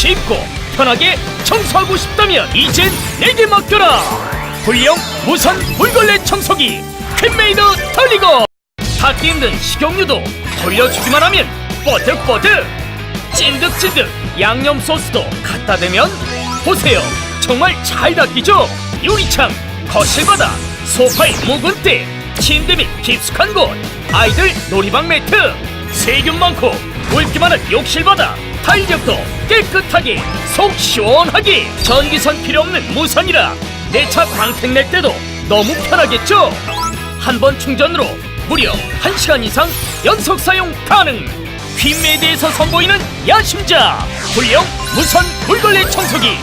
쉽고 편하게 청소하고 싶다면 이젠 내게 맡겨라. 훌륭 무선 물걸레 청소기 퀸메이드 털리고. 닿기 힘든 식용유도 돌려주기만 하면 뽀득뽀득. 찐득찐득 양념 소스도 갖다 대면 보세요, 정말 잘 닦이죠. 유리창, 거실바닥, 소파의 묵은 때, 침대 및 깊숙한 곳, 아이들 놀이방 매트, 세균 많고 물기만 한 욕실바닥, 타일력도 깨끗하게 속 시원하게. 전기선 필요 없는 무선이라 내 차 광택 낼 때도 너무 편하겠죠. 한 번 충전으로 무려 1시간 이상 연속 사용 가능. 퀸메이드에서 선보이는 야심작 훌륭 무선 물걸레 청소기